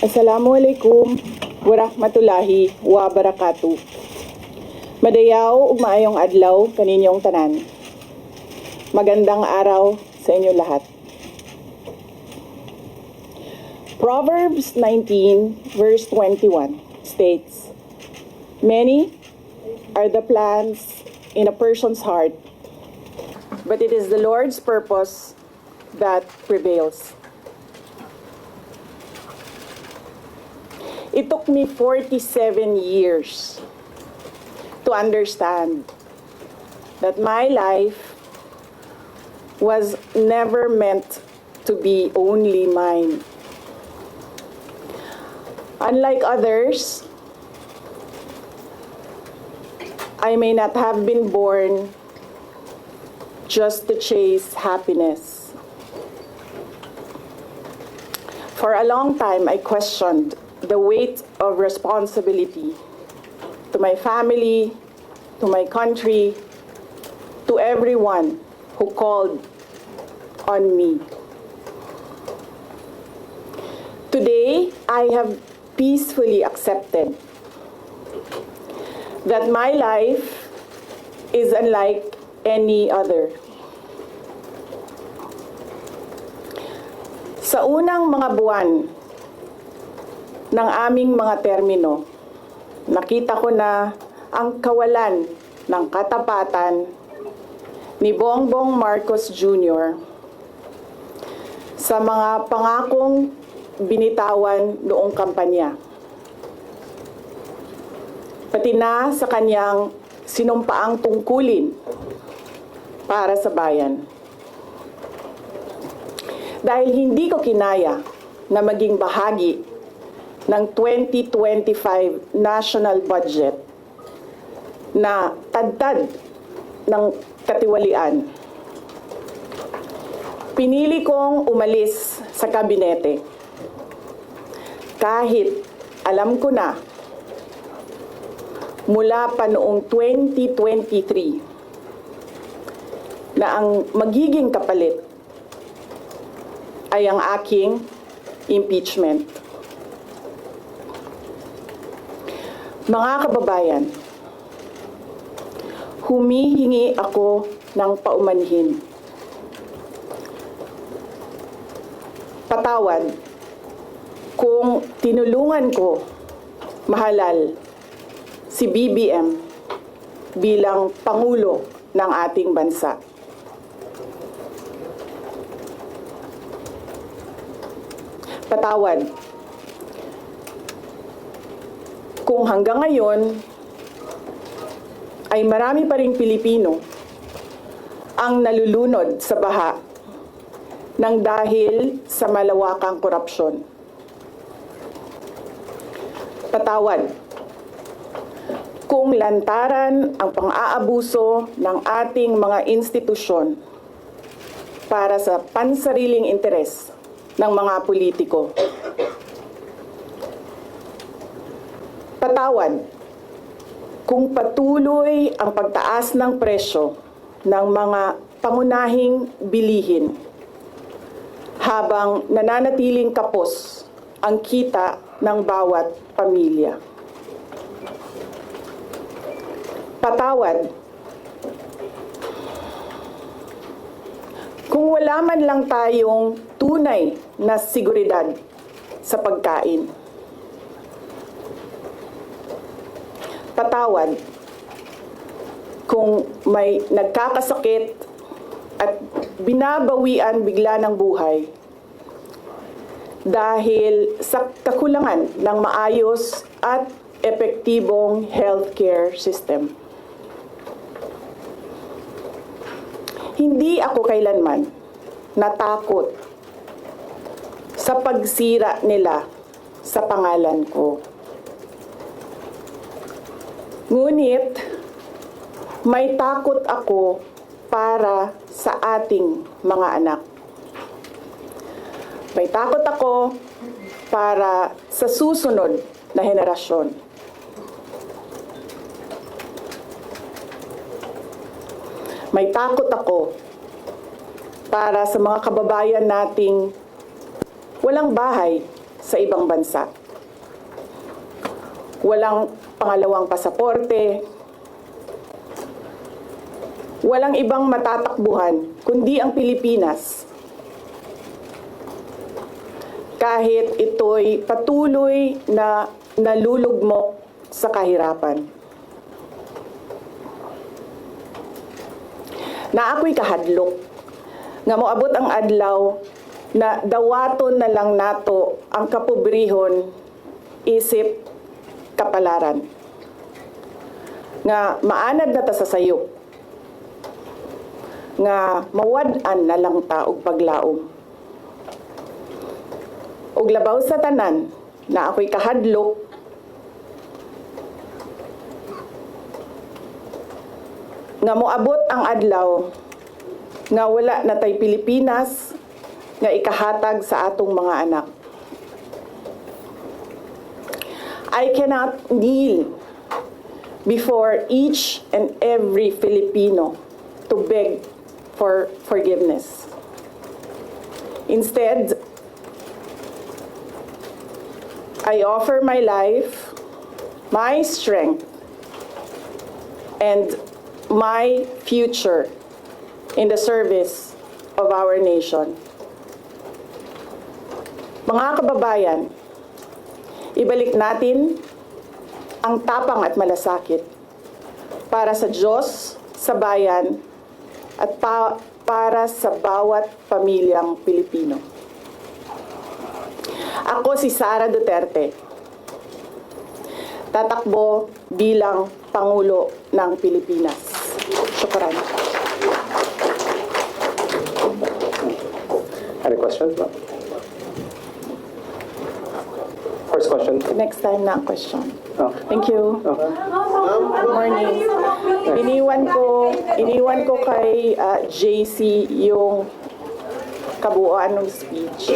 Assalamualaikum warahmatullahi wabarakatuh. Madayaw ug maayong adlaw kaninyong tanan. Magandang araw sa inyo lahat. Proverbs 19 verse 21 states, "Many are the plans in a person's heart, but it is the Lord's purpose that prevails." It took me 47 years to understand that my life was never meant to be only mine. Unlike others, I may not have been born just to chase happiness. For a long time, I questioned the weight of responsibility to my family, to my country, to everyone who called on me. Today, I have peacefully accepted that my life is unlike any other. Sa unang mga buwan ng aming mga termino, nakita ko na ang kawalan ng katapatan ni Bongbong Marcos Jr. sa mga pangakong binitawan noong kampanya, pati na sa kanyang sinumpaang tungkulin para sa bayan. Dahil hindi ko kinaya na maging bahagi ng 2025 national budget na tadtad ng katiwalian, pinili kong umalis sa kabinete kahit alam ko na mula pa noong 2023 na ang magiging kapalit ay ang aking impeachment. Mga kababayan, humihingi ako ng paumanhin. Patawad kung tinulungan ko mahalal si BBM bilang Pangulo ng ating bansa. Patawad kung hanggang ngayon ay marami pa ring Pilipino ang nalulunod sa baha ng dahil sa malawakang korupsyon. Patawad kung lantaran ang pang-aabuso ng ating mga institusyon para sa pansariling interes ng mga politiko. Patawad kung patuloy ang pagtaas ng presyo ng mga pangunahing bilihin habang nananatiling kapos ang kita ng bawat pamilya. Patawad kung wala man lang tayong tunay na seguridad sa pagkain. Patawad kung may nagkakasakit at binabawian bigla ng buhay dahil sa kakulangan ng maayos at epektibong healthcare system. Hindi ako kailanman natakot sa pagsira nila sa pangalan ko. Ngunit, may takot ako para sa ating mga anak. May takot ako para sa susunod na henerasyon. May takot ako para sa mga kababayan nating walang bahay sa ibang bansa. Walang pangalawang pasaporte, walang ibang matatakbuhan kundi ang Pilipinas. Kahit ito'y patuloy na nalulugmok sa kahirapan. Na ako'y kahadlok, nga moabot ang adlaw na dawaton na lang nato ang kapobrihon isip kapalaran. Nga maanad na ta sa sayop, nga mawad-an na lang ta og paglaom. Og labaw sa tanan na ako'y kahadlok, nga moabot ang adlaw nga wala na tay Pilipinas nga ikahatag sa atong mga anak. I cannot kneel before each and every Filipino to beg for forgiveness. Instead, I offer my life, my strength, and my future in the service of our nation. Mga kababayan, ibalik natin ang tapang at malasakit para sa Diyos, sa bayan, at para sa bawat pamilyang Pilipino. Ako si Sara Duterte, tatakbo bilang Pangulo ng Pilipinas. Shukran. Any questions? No? First question. Next time na ang question. Oh. Thank you. Good morning. Iniwan ko kay JC yung kabuuan ng speech.